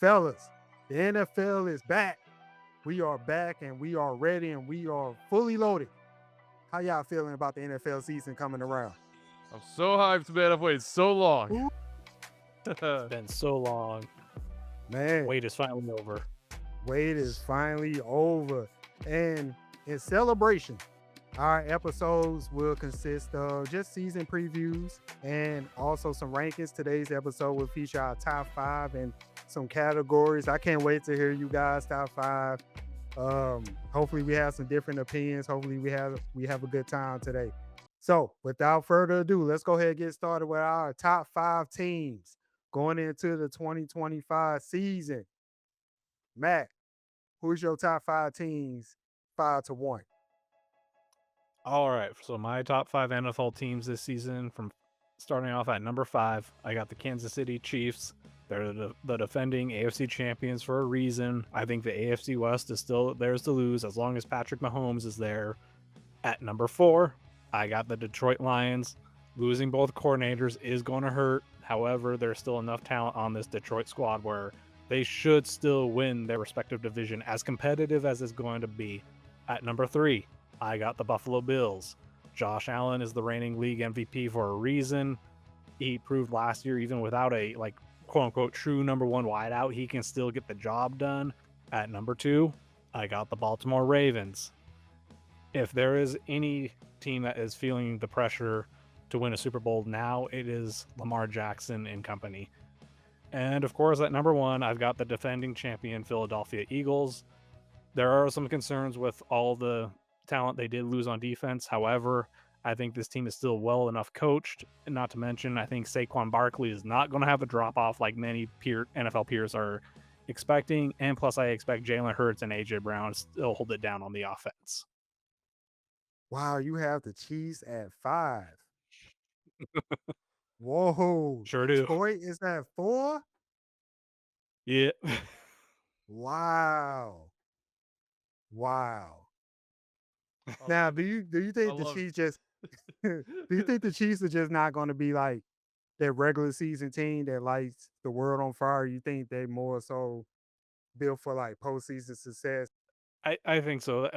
Fellas, the NFL is back. We are back and we are ready and we are fully loaded. How y'all feeling about the NFL season coming around? I'm so hyped, man. I've waited so long. Ooh, It's been so long. man, Wait is finally over. wait is finally over. And in celebration, our episodes will consist of just season previews and also some rankings. Today's episode will feature our top 5 and some categories. I can't wait to hear you guys' top 5. Hopefully we have some different opinions. Hopefully we have a good time today. So without further ado, let's go ahead and get started with our top 5 teams going into the 2025 season. Matt, who's your top 5 teams 5-1? All right, so my top 5 NFL teams this season, from starting off at number 5, I got the Kansas City Chiefs. They're the defending AFC champions for a reason. I think the AFC West is still theirs to lose as long as Patrick Mahomes is there. At number 4, I got the Detroit Lions. Losing both coordinators is going to hurt. However, there's still enough talent on this Detroit squad where they should still win their respective division, as competitive as it's going to be. At number 3, I got the Buffalo Bills. Josh Allen is the reigning league MVP for a reason. He proved last year, even without a quote unquote true number 1 wideout, he can still get the job done. At number 2, I got the Baltimore Ravens. If there is any team that is feeling the pressure to win a Super Bowl now, it is Lamar Jackson and company. And of course, at number 1, I've got the defending champion Philadelphia Eagles. There are some concerns with all the talent they did lose on defense. However, I think this team is still well enough coached. And not to mention, I think Saquon Barkley is not going to have a drop off like many NFL peers are expecting. And plus, I expect Jalen Hurts and AJ Brown to still hold it down on the offense. Wow, you have the Chiefs at 5. Whoa, Sure do. Detroit is at 4? Yeah. Wow. Wow. I Now, love do it. you I think the love Chiefs just do you think the Chiefs are just not going to be like that regular season team that lights the world on fire? You think they more so built for like postseason success? I think so.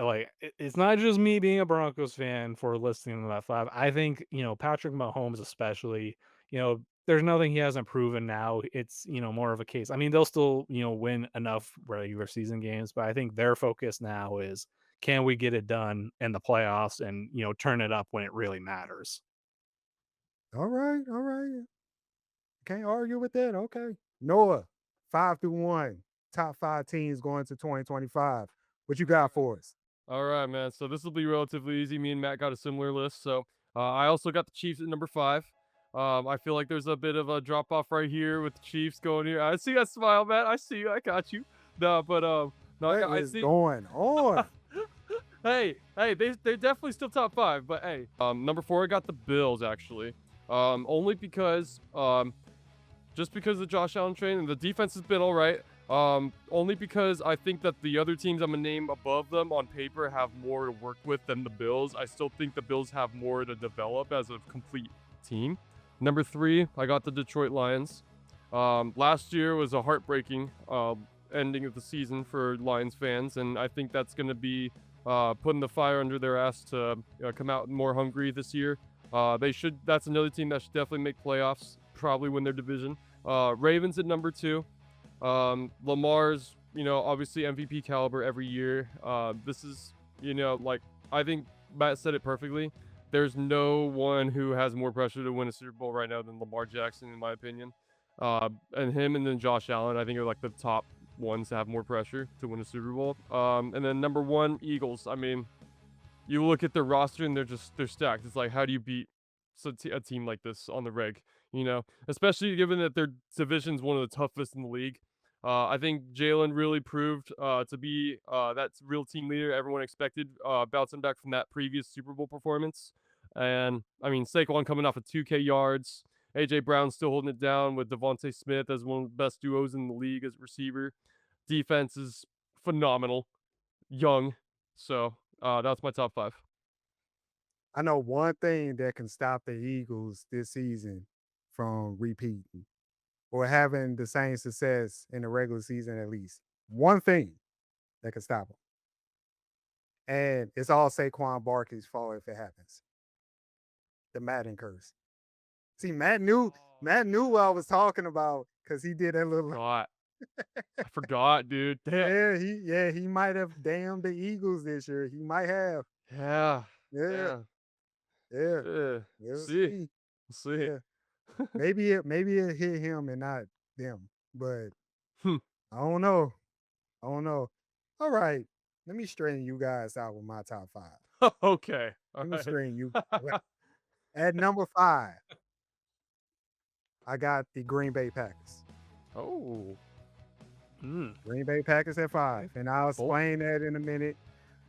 It's not just me being a Broncos fan for listening to that 5. I think, Patrick Mahomes especially, there's nothing he hasn't proven now. It's, more of a case. I mean, they'll still, win enough regular season games, but I think their focus now is, can we get it done in the playoffs and, turn it up when it really matters? All right, all right. Can't argue with that. Okay. Noah, 5-1. Top 5 teams going to 2025. What you got for us? All right, man. So this will be relatively easy. Me and Matt got a similar list. So I also got the Chiefs at number 5. I feel like there's a bit of a drop off right here with the Chiefs going here. I see that smile, Matt. I see you. I got you. No, but no, What I is see. going on? Hey, they're definitely still top 5. But hey, number 4, I got the Bills actually. Only because just because of the Josh Allen train, and the defense has been all right. Only because I think that the other teams I'm gonna name above them on paper have more to work with than the Bills. I still think the Bills have more to develop as a complete team. Number 3, I got the Detroit Lions. Last year was a heartbreaking ending of the season for Lions fans, and I think that's gonna be putting the fire under their ass to come out more hungry this year. They should. That's another team that should definitely make playoffs. Probably win their division. Ravens at number 2. Lamar's, obviously MVP caliber every year. This is, I think Matt said it perfectly. There's no one who has more pressure to win a Super Bowl right now than Lamar Jackson, in my opinion. And him and then Josh Allen, I think, are like the top ones to have more pressure to win a Super Bowl. And then number 1, Eagles. I mean, you look at their roster and they're stacked. It's like, how do you beat a team like this on the reg? Especially given that their division's one of the toughest in the league. I think Jalen really proved to be that real team leader everyone expected, bouncing back from that previous Super Bowl performance. And I mean, Saquon coming off of 2K yards. AJ Brown still holding it down with Devontae Smith as one of the best duos in the league as receiver. Defense is phenomenal, young. So that's my top 5. I know one thing that can stop the Eagles this season from repeating. or having the same success in the regular season at least. One thing that can stop them. And it's all Saquon Barkley's fault if it happens. The Madden curse. See, Matt knew what I was talking about because he did that little. God. I forgot, dude. Damn. He might have damned the Eagles this year. He might have. Yeah. Yeah, Yeah. yeah. Yeah. We'll See. see. See. Yeah. Maybe it hit him and not them. But Hmm. I don't know. All right. Let me straighten you guys out with my top 5. Okay. All Let me right. straighten you. At number 5, I got the Green Bay Packers. Oh. Green Bay Packers at 5. And I'll Oh. explain that in a minute.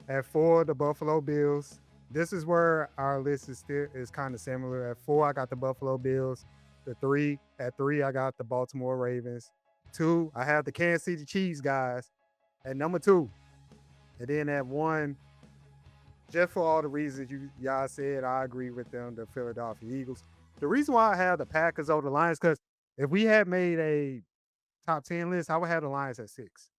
At 4, the Buffalo Bills. This is where our list is kind of similar. At 4, I got the Buffalo Bills. At 3, I got the Baltimore Ravens. 2, I have the Kansas City Chiefs, guys. At number 2. And then at 1, just for all the reasons y'all said, I agree with them, the Philadelphia Eagles. The reason why I have the Packers over the Lions, because if we had made a top 10 list, I would have the Lions at 6.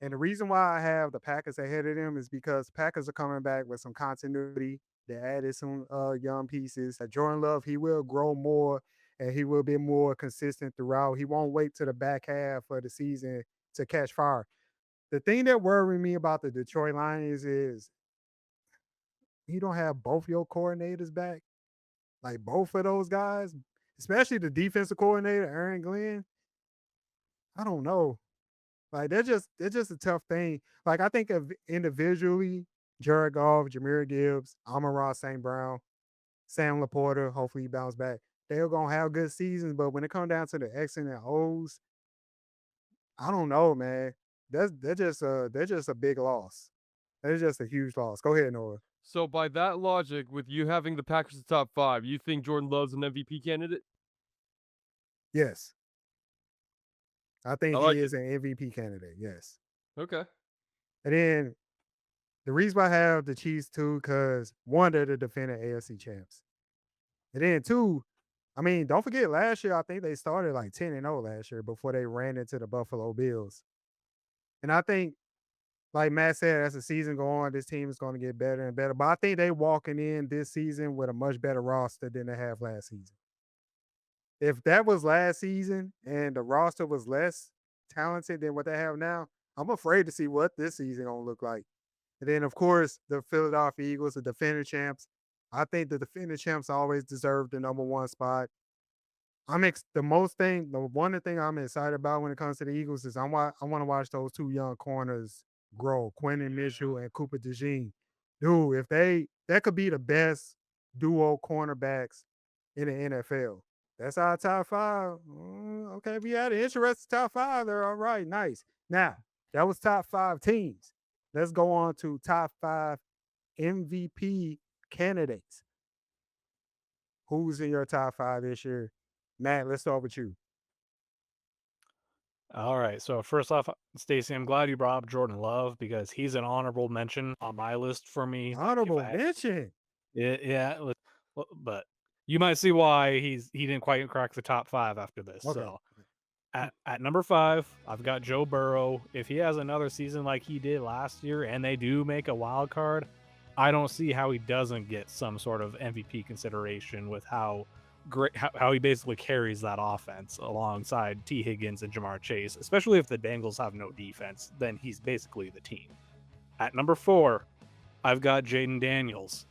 And the reason why I have the Packers ahead of them is because Packers are coming back with some continuity. They added some young pieces. Jordan Love, he will grow more and he will be more consistent throughout. He won't wait to the back half of the season to catch fire. The thing that worried me about the Detroit Lions is you don't have both your coordinators back. Like both of those guys, especially the defensive coordinator, Aaron Glenn. I don't know. Like they're just a tough thing. Like I think of individually, Jared Goff, Jameer Gibbs, Amon-Ra St. Brown, Sam Laporta, hopefully he bounce back. They're gonna have good seasons, but when it comes down to the X and the O's, I don't know, man. They're just a big loss. They're just a huge loss. Go ahead, Noah. So by that logic, with you having the Packers at top 5, you think Jordan Love's an MVP candidate? Yes. I think I he like is an MVP candidate. Yes. Okay. And then the reason why I have the Chiefs too, because one, they're the defending AFC champs. And then two, I mean, don't forget last year, I think they started like 10-0 last year before they ran into the Buffalo Bills. And I think, like Matt said, as the season go on, this team is going to get better and better. But I think they walking in this season with a much better roster than they have last season. If that was last season and the roster was less talented than what they have now, I'm afraid to see what this season gonna look like. And then, of course, the Philadelphia Eagles, the defending champs. I think the defending champs always deserve the number 1 spot. The one thing I'm excited about when it comes to the Eagles is I want to watch those 2 young corners grow, Quentin Mitchell and Cooper DeJean. Dude, that could be the best duo cornerbacks in the NFL. That's our top 5. Okay, we had an interesting top 5 there. All right, nice. Now, that was top 5 teams. Let's go on to top 5 MVP candidates. Who's in your top 5 this year? Matt, let's start with you. All right. So first off, Stacey, I'm glad you brought up Jordan Love because he's an honorable mention on my list for me. Like, Honorable mention. yeah, but you might see why he didn't quite crack the top 5 after this. Okay. So at number 5, I've got Joe Burrow. If he has another season like he did last year and they do make a wild card, I don't see how he doesn't get some sort of MVP consideration with how great how he basically carries that offense alongside T. Higgins and Jamar Chase, especially if the Bengals have no defense, then he's basically the team. At number 4, I've got Jaden Daniels.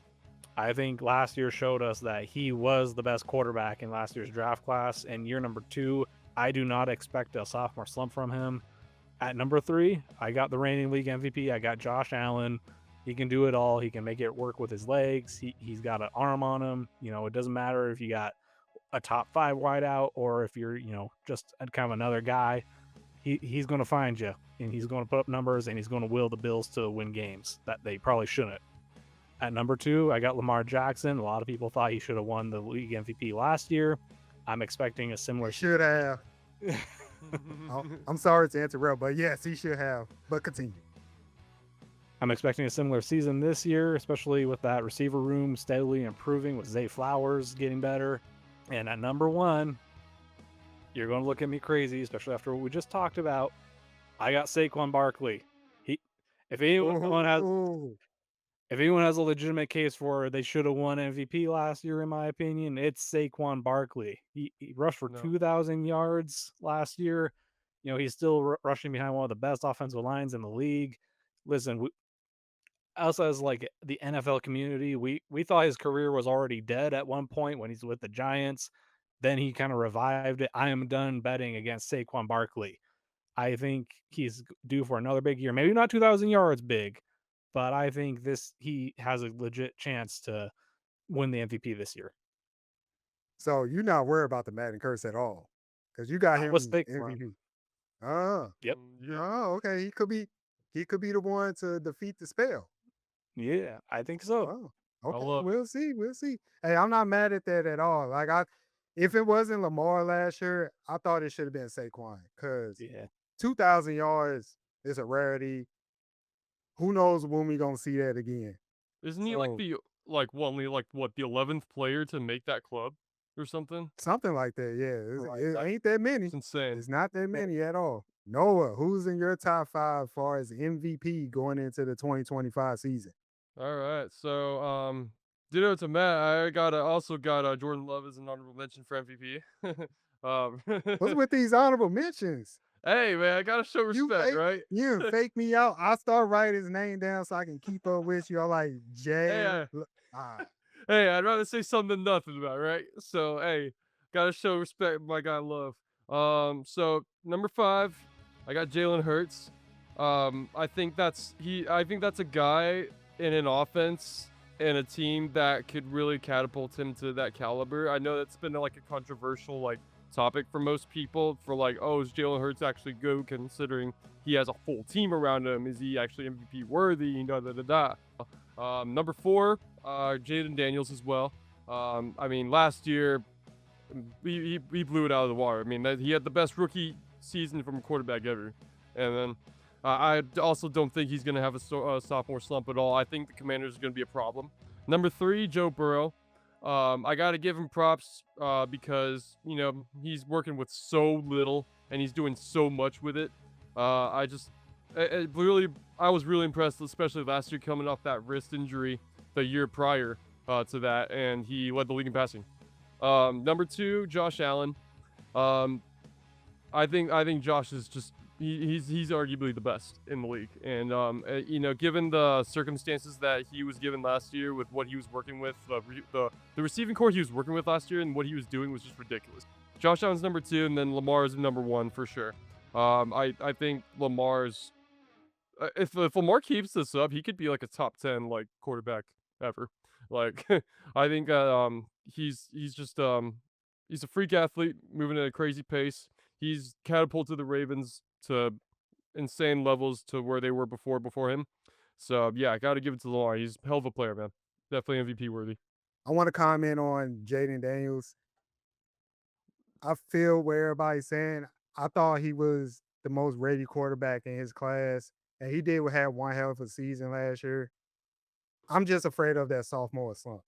I think last year showed us that he was the best quarterback in last year's draft class, and year number 2, I do not expect a sophomore slump from him. At number 3, I got the reigning league MVP. I got Josh Allen. He can do it all. He can make it work with his legs. He's got an arm on him. It doesn't matter if you got a top 5 wideout or if you're, just kind of another guy. He's going to find you, and he's going to put up numbers, and he's going to will the Bills to win games that they probably shouldn't. At number 2, I got Lamar Jackson. A lot of people thought he should have won the league MVP last year. I'm expecting a similar. Should have. I'm sorry to interrupt, but yes, he should have. But continue. I'm expecting a similar season this year, especially with that receiver room steadily improving with Zay Flowers getting better. And at number 1, you're going to look at me crazy, especially after what we just talked about. I got Saquon Barkley. He, if anyone has, Ooh. if anyone has a legitimate case for they should have won MVP last year, in my opinion, it's Saquon Barkley. He rushed for No. 2,000 yards last year. He's still rushing behind one of the best offensive lines in the league. Listen, us as like the NFL community, we thought his career was already dead at one point when he's with the Giants. Then he kind of revived it. I am done betting against Saquon Barkley. I think he's due for another big year. Maybe not 2,000 yards big, but I think he has a legit chance to win the MVP this year. So you're not worried about the Madden curse at all, because you got Not with him Saquon. MVP. Oh, Yep. Yeah. oh, okay. He could be the one to defeat the spell. Yeah, I think so. Oh, okay. love- We'll see. We'll see. Hey, I'm not mad at that at all. Like if it wasn't Lamar last year, I thought it should have been Saquon, because Yeah. 2,000 yards is a rarity. Who knows when we gonna see that again? Isn't he So- like the only like what the 11th player to make that club or something? Something like that. Yeah, Right, it that- ain't that many. It's insane. It's not that many at all. Noah, who's in your top 5 as far as MVP going into the 2025 season? All right, so ditto to Matt. I also got Jordan Love as an honorable mention for MVP. What's with these honorable mentions? Hey man, I gotta show You respect, fake- right? You done fake me out. I start writing his name down so I can keep up with you. I'm like, Jay. Hey, I'd rather say something than nothing about it, right? So hey, gotta show respect, my guy Love. So number 5, I got Jalen Hurts. I think that's a guy in an offense and a team that could really catapult him to that caliber. I know that's been like a controversial like topic for most people for like, oh, is Jalen Hurts actually good considering he has a full team around him? Is he actually MVP worthy? Number 4, Jaden Daniels as well. I mean, last year he blew it out of the water. I mean, he had the best rookie season from a quarterback ever, and then I also don't think he's going to have a sophomore slump at all. I think the Commanders are going to be a problem. Number 3, Joe Burrow. I got to give him props because, he's working with so little and he's doing so much with it. I was really impressed, especially last year coming off that wrist injury the year prior to that, and he led the league in passing. Number 2, Josh Allen. I think Josh is just he's arguably the best in the league, and given the circumstances that he was given last year with what he was working with, the receiving core he was working with last year and what he was doing was just ridiculous. Josh Allen's number 2, and then Lamar is number 1 for sure. I think Lamar's if Lamar keeps this up, he could be like a top 10 like quarterback ever. Like I think he's just he's a freak athlete moving at a crazy pace. He's catapulted the Ravens to insane levels to where they were before him. So yeah, I got to give it to Lamar. He's a hell of a player, man. Definitely MVP worthy. I want to comment on Jaden Daniels. I feel what everybody's saying. I thought he was the most ready quarterback in his class, and he did have one hell of a season last year. I'm just afraid of that sophomore slump.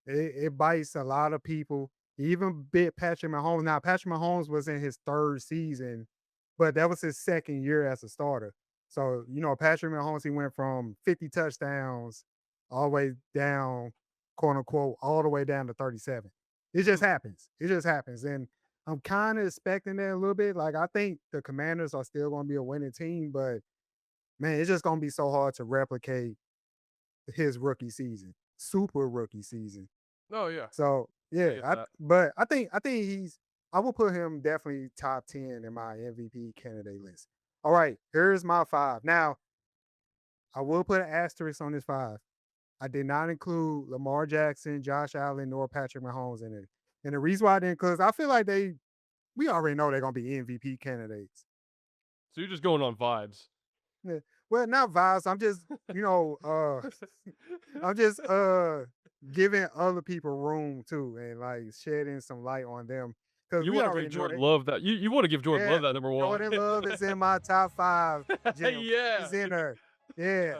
It bites a lot of people. He even bit Patrick Mahomes. Now, Patrick Mahomes was in his 3rd season, but that was his 2nd year as a starter. So, Patrick Mahomes, he went from 50 touchdowns all the way down, quote unquote, all the way down to 37. It just happens. It just happens. And I'm kind of expecting that a little bit. Like, I think the Commanders are still going to be a winning team, but man, it's just going to be so hard to replicate his rookie season, super rookie season. Oh yeah. So get yeah, that. but I think I will put him definitely top 10 in my MVP candidate list. All right, here's my 5. Now, I will put an asterisk on this 5. I did not include Lamar Jackson, Josh Allen, nor Patrick Mahomes in it. And the reason why I didn't, because I feel like we already know they're gonna be MVP candidates. So you're just going on vibes. Yeah. Well, not vibes. I'm just, I'm just giving other people room too, and like shedding some light on them. Because You we want to already give know Jordan Love that. You want to give Jordan Yeah, Love that number 1. Jordan Love is in my top 5. Jim. Yeah. He's in there. Yeah,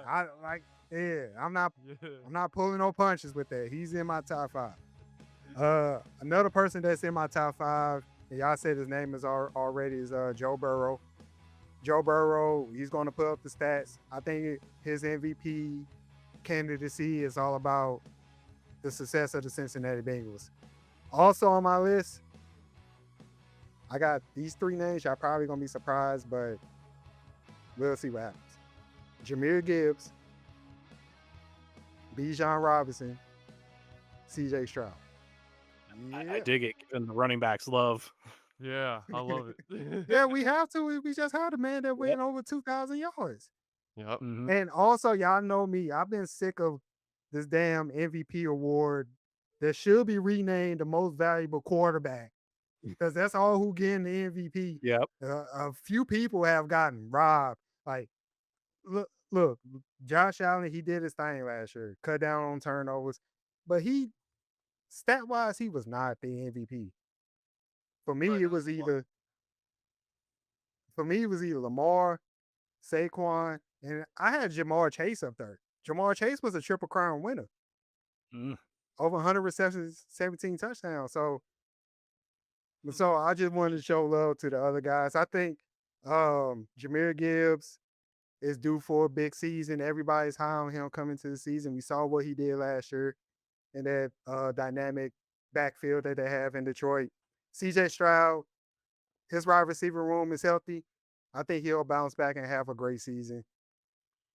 I'm not pulling no punches with that. He's in my top 5. Another person that's in my top 5 And y'all said his name is already is Joe Burrow. Joe Burrow, he's going to put up the stats. I think his MVP candidacy is all about the success of the Cincinnati Bengals. Also on my list, I got these three names. Y'all probably going to be surprised, but we'll see what happens. Jahmyr Gibbs, Bijan Robinson, CJ Stroud. I dig it, giving the running backs love. Yeah, I love it. Yeah, we have to. We just had a man that Yep. went over 2,000 yards. Yep. Mhm. And also, y'all know me. I've been sick of this damn MVP award that should be renamed the most valuable quarterback because that's all who getting the MVP. Yep. A few people have gotten robbed. Like, look, Josh Allen, he did his thing last year, cut down on turnovers, but stat wise, he was not the MVP. For me, Right. it was either Lamar, Saquon, and I had Jamar Chase up there. Jamar Chase was a Triple Crown winner, Mm. over 100 receptions, 17 touchdowns. So I just wanted to show love to the other guys. I think Jahmyr Gibbs is due for a big season. Everybody's high on him coming to the season. We saw what he did last year in that dynamic backfield that they have in Detroit. CJ Stroud, his wide receiver room is healthy. I think he'll bounce back and have a great season.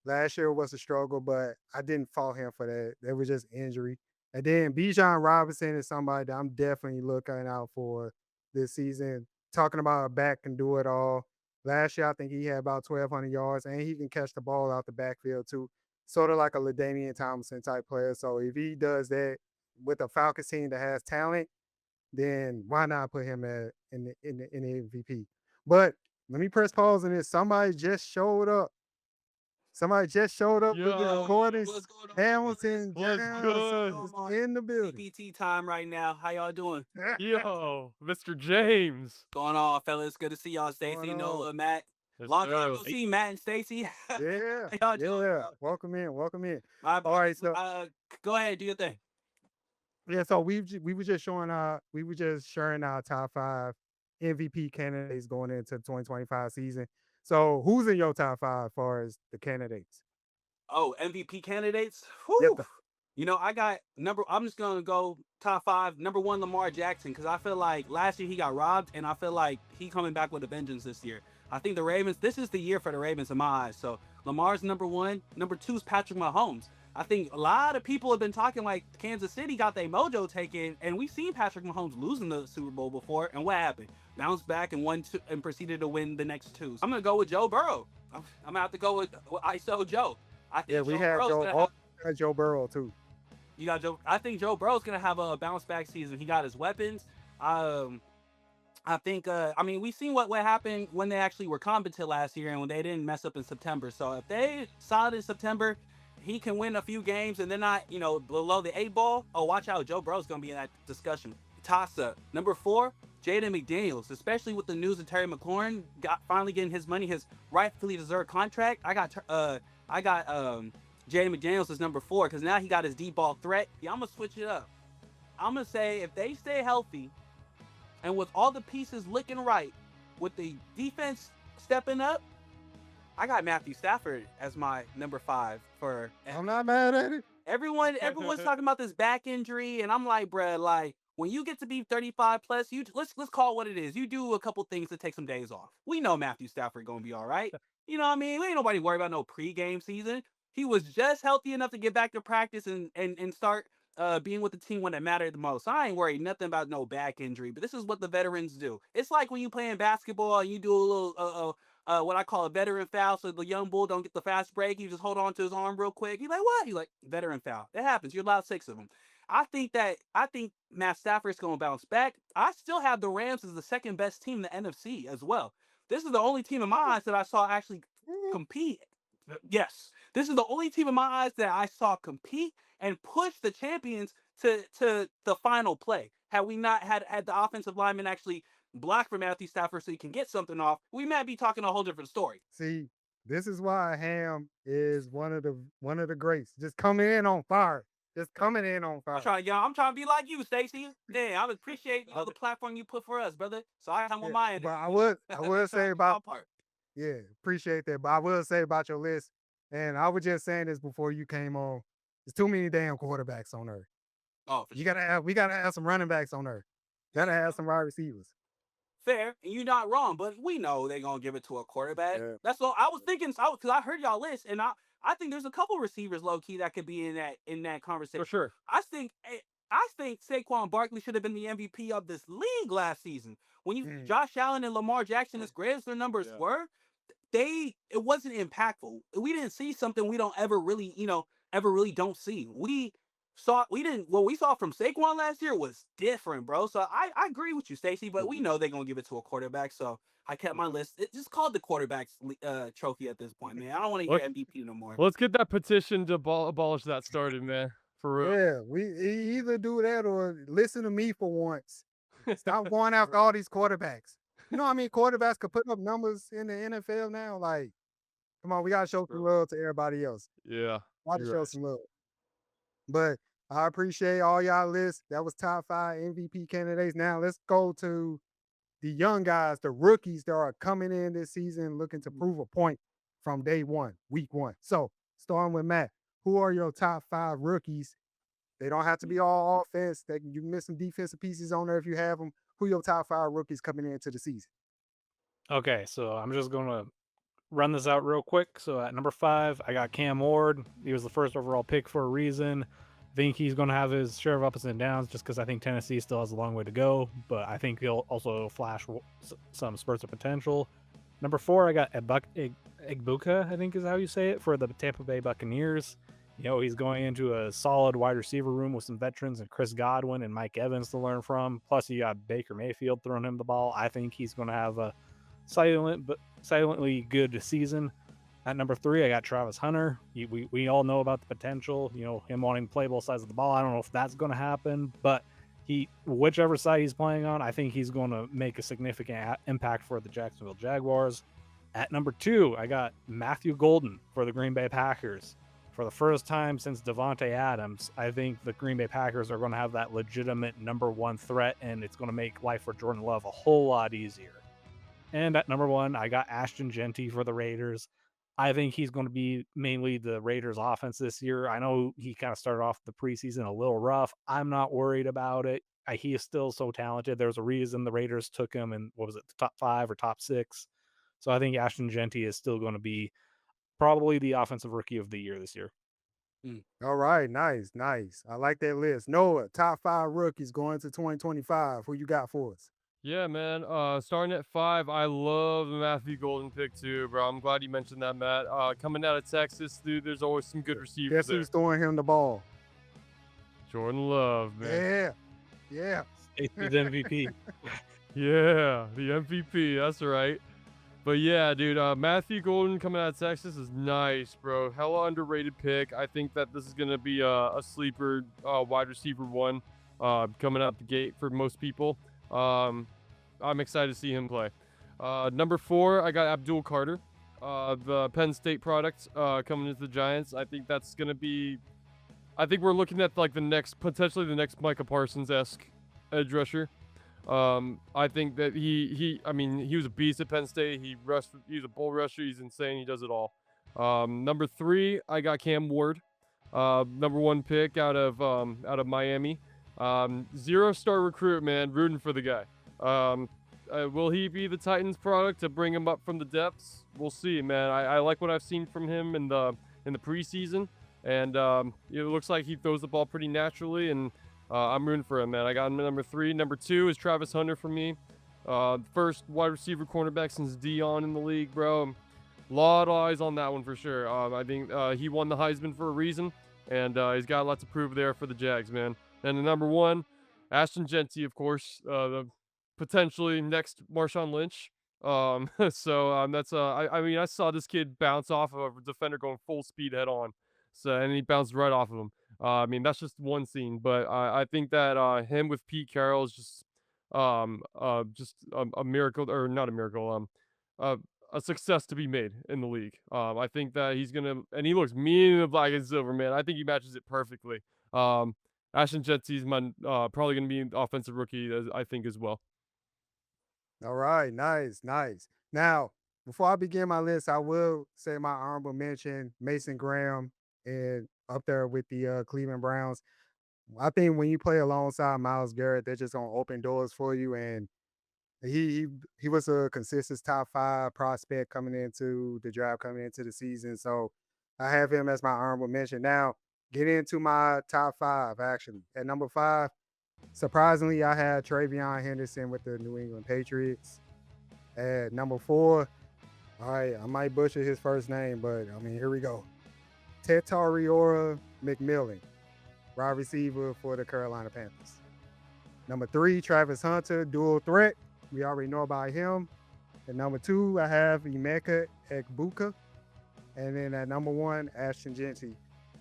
Last year was a struggle, but I didn't fault him for that. That was just injury. And then Bijan Robinson is somebody that I'm definitely looking out for this season. Talking about a back can do it all. Last year, I think he had about 1,200 yards, and he can catch the ball out the backfield too. Sort of like a LaDainian Tomlinson type player. So if he does that with a Falcons team that has talent, then why not put him in the MVP? But let me press pause on this. Somebody just showed up. Somebody just showed up with the Yo, recordings. What's going on? Hamilton what's Jones good? is in the building. CPT time right now. How y'all doing? Yo, Mr. James. Going on, fellas? Good to see y'all, Stacey, Going Nola, on? Matt. Yes, Long time sir. no see, Matt and Stacey. Yeah, How y'all doing? yeah. Welcome in, welcome in. My, All right, so go ahead, do your thing. yeah, so we were just sharing our top 5 MVP candidates going into the 2025 season. So who's in your top 5 as far as the candidates? Oh, MVP candidates. Yes, Whew. You know, I got I'm just gonna go top 5. Number 1, Lamar Jackson, because I feel like last year he got robbed, and I feel like he coming back with a vengeance this year. I think the Ravens. This is the year for the Ravens in my eyes. So Lamar's number 1. Number 2 is Patrick Mahomes. I think a lot of people have been talking like Kansas City got their mojo taken, and we've seen Patrick Mahomes losing the Super Bowl before, and what happened? Bounced back and won two, and proceeded to win the next 2. So I'm gonna go with Joe Burrow. I'm gonna have to go with ISO Joe. I think yeah, we Joe have Burrow's Joe. gonna Oh, we got Joe Burrow too. You got Joe. I think Joe Burrow's gonna have a bounce back season. He got his weapons. I think. I mean, we seen what happened when they actually were competent last year and when they didn't mess up in September. So if they solid in September, he can win a few games and they're not, below the 8 ball. Oh, watch out, Joe Burrow's gonna be in that discussion. Toss up. Number 4, Jaden McDaniels, especially with the news of Terry McLaurin finally getting his money, his rightfully deserved contract. I got Jaden McDaniels is number 4 because now he got his deep ball threat. Yeah, I'm gonna switch it up. I'm gonna say if they stay healthy and with all the pieces looking right, with the defense stepping up, I got Matthew Stafford as my number 5 for. I'm not mad at it. Everyone's talking about this back injury, and I'm like, bruh, like when you get to be 35 plus, let's call it what it is. You do a couple things to take some days off. We know Matthew Stafford gonna be all right. You know what I mean? We ain't nobody worried about no pregame season. He was just healthy enough to get back to practice and start being with the team when it mattered the most. So I ain't worried nothing about no back injury. But this is what the veterans do. It's like when you playing basketball and you do a little what I call a veteran foul, so the young bull don't get the fast break. You just hold on to his arm real quick. He's like, what? He's like, veteran foul. It happens. You're allowed 6 of them. I think Matt Stafford's going to bounce back. I still have the Rams as the second best team in the NFC as well. This is the only team in my eyes that I saw actually compete. Yes, this is the only team in my eyes that I saw compete and push the champions to the final play. Had we not had the offensive lineman actually block for Matthew Stafford so he can get something off, we might be talking a whole different story. See, this is why Ham is one of the greats. Just come in on fire. just coming in on fire. I'm trying to be like you, Stacey. Damn, I appreciate the platform you put for us, brother. So I come on my end. But I would say about appreciate that. But I will say about your list, and I was just saying this before you came on. There's too many damn quarterbacks on Earth. Oh, for sure. We gotta have some running backs on Earth. Gotta have some wide receivers. Fair, and you're not wrong, but we know they're gonna give it to a quarterback. Yeah. That's all I was thinking. Because I heard y'all list, and I think there's a couple receivers low key that could be in that conversation. For sure. I think Saquon Barkley should have been the MVP of this league last season. When Josh Allen and Lamar Jackson, as great as their numbers were, it wasn't impactful. We didn't see something we don't ever really don't see. What we saw from Saquon last year was different, bro. So I agree with you, Stacey, but we know they're gonna give it to a quarterback. So I kept my list. It's just called the quarterback's trophy at this point, man. I don't want to hear MVP no more. Let's get that petition to abolish that started, man. For real. Yeah, we either do that or listen to me for once. Stop going after all these quarterbacks. You know what I mean? Quarterbacks could put up numbers in the NFL now. Like, come on, we gotta show some love to everybody else. Yeah. Why to show some love? But I appreciate all y'all lists. That was top 5 MVP candidates. Now let's go to the young guys, the rookies that are coming in this season looking to prove a point from day one, week 1. So starting with Matt, who are your top 5 rookies? They don't have to be all offense. You can miss some defensive pieces on there if you have them. Who are your top 5 rookies coming into the season? Okay, so I'm just going to run this out real quick. So at number 5, I got Cam Ward. He was the first overall pick for a reason. I think he's going to have his share of ups and downs just because I think Tennessee still has a long way to go. But I think he'll also flash some spurts of potential. Number 4, I got Egbuka, I think is how you say it, for the Tampa Bay Buccaneers. You know, he's going into a solid wide receiver room with some veterans and Chris Godwin and Mike Evans to learn from. Plus, you got Baker Mayfield throwing him the ball. I think he's going to have a silently good season. At number 3, I got Travis Hunter. We all know about the potential, you know, him wanting to play both sides of the ball. I don't know if that's going to happen, but whichever side he's playing on, I think he's going to make a significant impact for the Jacksonville Jaguars. At number 2, I got Matthew Golden for the Green Bay Packers. For the first time since Devontae Adams, I think the Green Bay Packers are going to have that legitimate number 1 threat, and it's going to make life for Jordan Love a whole lot easier. And at number 1, I got Ashton Genty for the Raiders. I think he's going to be mainly the Raiders offense this year. I know he kind of started off the preseason a little rough. I'm not worried about it. He is still so talented. There's a reason the Raiders took him in, what was it, the top 5 or top 6. So I think Ashton Genty is still going to be probably the offensive rookie of the year this year. All right, nice. I like that list. Noah, top 5 rookies going to 2025. Who you got for us? Yeah, man. Starting at 5, I love the Matthew Golden pick too, bro. I'm glad you mentioned that, Matt. Coming out of Texas, dude, there's always some good receivers. Guess who's throwing him the ball? Jordan Love, man. Yeah. Stacey's MVP. Yeah, the MVP. That's right. But yeah, dude, Matthew Golden coming out of Texas is nice, bro. Hella underrated pick. I think that this is gonna be a sleeper wide receiver 1 coming out the gate for most people. I'm excited to see him play. Number 4, I got Abdul Carter, the Penn State product, coming into the Giants. I think that's gonna be. I think we're looking at like potentially the next Micah Parsons-esque edge rusher. I think that he was a beast at Penn State. He's a bull rusher. He's insane. He does it all. Number 3, I got Cam Ward, number 1 pick out of Miami. 0-star recruit, man. Rooting for the guy. Will he be the Titans product to bring him up from the depths? We'll see, man. I like what I've seen from him in the preseason, and it looks like he throws the ball pretty naturally, and I'm rooting for him, man. I got him at number 3. Number 2 is Travis Hunter for me. First wide receiver cornerback since Dion in the league, bro. Lot of eyes on that one for sure. I think he won the Heisman for a reason, and he's got a lot to prove there for the Jags, man. And the number 1, Ashton Genty, of course, the potentially next Marshawn Lynch. That's I saw this kid bounce off of a defender going full speed head on, and he bounced right off of him. That's just one scene, but I think that him with Pete Carroll is just a miracle, or not a miracle, a success to be made in the league. I think that he's gonna, and he looks mean in the black and silver, man. I think he matches it perfectly. Ashton Jetsy's my probably gonna be offensive rookie, I think as well. All right, nice, nice. Now, before I begin my list, I will say my honorable mention, Mason Graham, and up there with the Cleveland Browns. I think when you play alongside Miles Garrett, they're just gonna open doors for you. And he he he was a consistent top 5 prospect coming into the draft, coming into the season. So I have him as my honorable mention. Now, get into my top 5 actually. At number 5, surprisingly, I had Travion Henderson with the New England Patriots. At number 4, all right, I might butcher his first name, but I mean, here we go. Tetariora McMillan, wide receiver for the Carolina Panthers. Number 3, Travis Hunter, dual threat. We already know about him. At number 2, I have Emeka Egbuka. And then at number 1, Ashton Genty.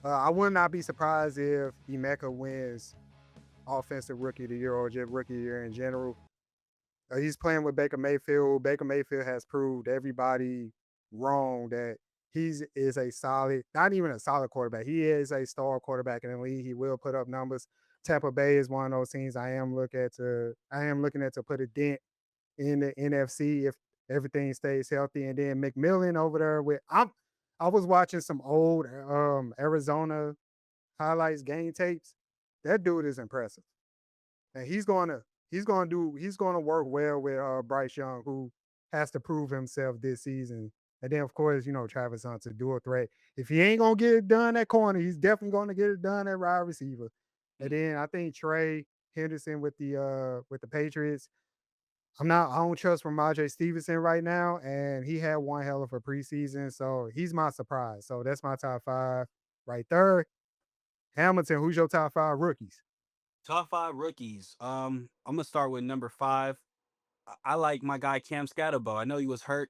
I would not be surprised if Emeka wins Offensive Rookie of the Year or just Rookie of the Year in general. He's playing with Baker Mayfield. Baker Mayfield has proved everybody wrong that he is a solid, not even a solid quarterback. He is a star quarterback in the league. He will put up numbers. Tampa Bay is one of those teams I am looking at to put a dent in the NFC if everything stays healthy. And then McMillan over there I was watching some old Arizona highlights game tapes. That dude is impressive. And he's gonna work well with Bryce Young, who has to prove himself this season. And then of course, Travis Hunt's a dual threat. If he ain't gonna get it done at corner, he's definitely gonna get it done at wide receiver. And then I think Trey Henderson with the Patriots. I don't trust Ramondre Stevenson right now, and he had one hell of a preseason, so he's my surprise. So that's my top 5 right there. Hamilton, who's your top 5 rookies? Top 5 rookies. I'm gonna start with number 5. I like my guy Cam Scatterbo. I know he was hurt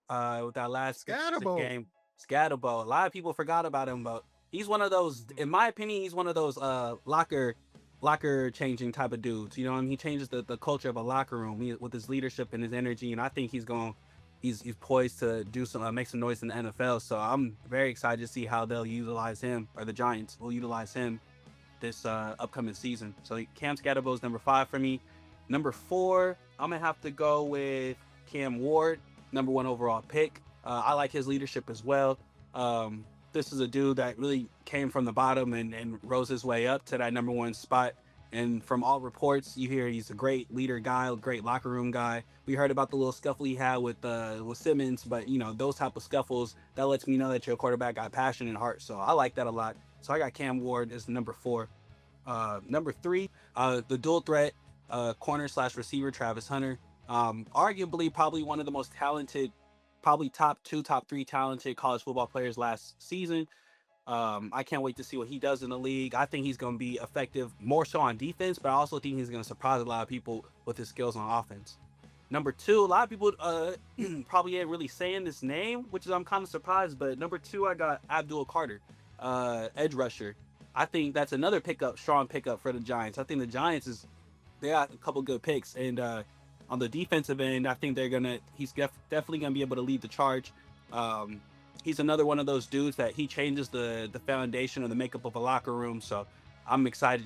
with that last Scatterbo. game. Scatterbo. A lot of people forgot about him, but he's one of those. In my opinion, he's one of those locker changing type of dudes. You know what I mean? He changes the culture of a locker room with his leadership and his energy, and I think he's poised to do some make some noise in the NFL. So I'm very excited to see how they'll utilize him, or the Giants will utilize him this upcoming season. So Cam Scatterbo is number 5 for me. Number 4, I'm gonna have to go with Cam Ward, number 1 overall pick. I like his leadership as well. This is a dude that really came from the bottom and rose his way up to that number 1 spot. And from all reports, you hear he's a great leader guy, a great locker room guy. We heard about the little scuffle he had with Simmons, but those type of scuffles, that lets me know that your quarterback got passion and heart. So I like that a lot. So I got Cam Ward as number 4. Number 3, the dual threat corner / receiver Travis Hunter. Arguably probably one of the most talented, probably top 2, top 3 talented college football players last season. I can't wait to see what he does in the league. I think he's going to be effective more so on defense, but I also think he's going to surprise a lot of people with his skills on offense. Number 2, a lot of people probably ain't really saying this name, which is I'm kind of surprised. But number 2, I got Abdul Carter, edge rusher. I think that's another strong pickup for the Giants. I think the Giants they got a couple good picks, and on the defensive end, I think he's definitely gonna be able to lead the charge. He's another one of those dudes that he changes the foundation or the makeup of a locker room. So I'm excited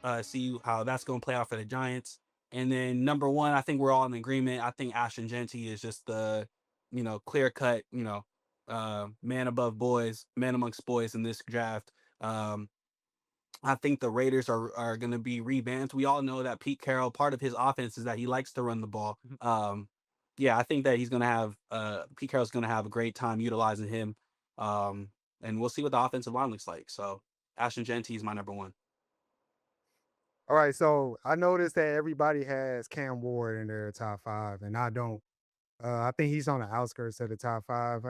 to see how that's gonna play out for the Giants. And then number 1, I think we're all in agreement. I think Ashton Genty is just the clear cut man above boys, man amongst boys in this draft. I think the Raiders are going to be revamped. We all know that Pete Carroll, part of his offense is that he likes to run the ball. Yeah, I think that he's going to have Pete Carroll's going to have a great time utilizing him. And we'll see what the offensive line looks like. So Ashton Genty is my number 1. All right, so I noticed that everybody has Cam Ward in their top 5, and I don't. I think he's on the outskirts of the top 5.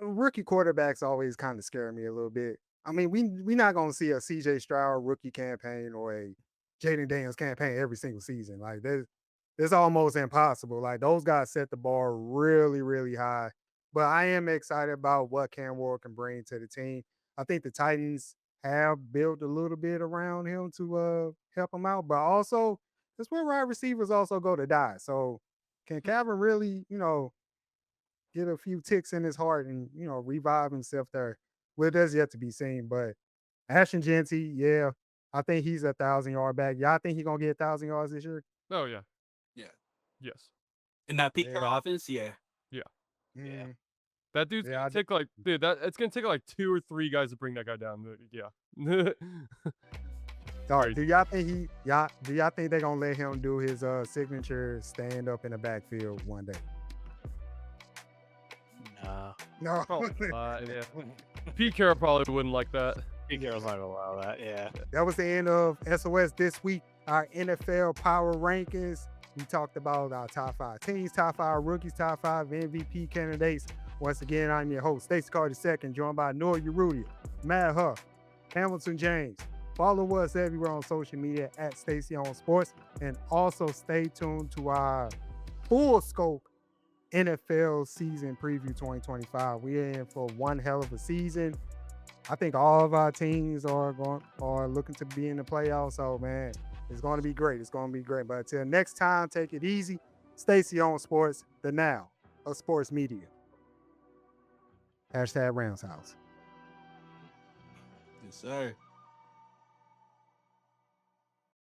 Rookie quarterbacks always kind of scare me a little bit. I mean, we not gonna see a CJ Stroud rookie campaign or a Jaden Daniels campaign every single season. Like that's almost impossible. Like those guys set the bar really, really high. But I am excited about what Cam Ward can bring to the team. I think the Titans have built a little bit around him to help him out, but also that's where wide receivers also go to die. So can Calvin really, get a few ticks in his heart and revive himself there? Well, that's yet to be seen, but Ashton Genty, yeah, I think he's 1,000-yard back. Y'all think he's gonna get 1,000 yards this year? Oh yeah. Yeah. Yes. In that Pete Yeah. Carroll offense, yeah. Yeah. Mm, That dude's Yeah, gonna I d- take like, dude, that it's gonna take like 2 or 3 guys to bring that guy down. Yeah. All right, Crazy. do y'all think they're gonna let him do his signature stand up in the backfield one day? Nah. No. Yeah. Pete Carroll probably wouldn't like that. Pete Carroll's not gonna allow that. Yeah. That was the end of SOS this week. Our NFL power rankings. We talked about our top 5 teams, top 5 rookies, top 5 MVP candidates. Once again, I'm your host, Stacey Carter II, joined by Noah Urudia, Matt Huff, Hamilton James. Follow us everywhere on social media at Stacey on Sports, and also stay tuned to our full scope NFL season preview 2025. We're in for one hell of a season. I think all of our teams are looking to be in the playoffs. So man, it's going to be great. It's going to be great. But until next time, take it easy. Stacey on Sports, the now of sports media. #Rams House. Yes, sir.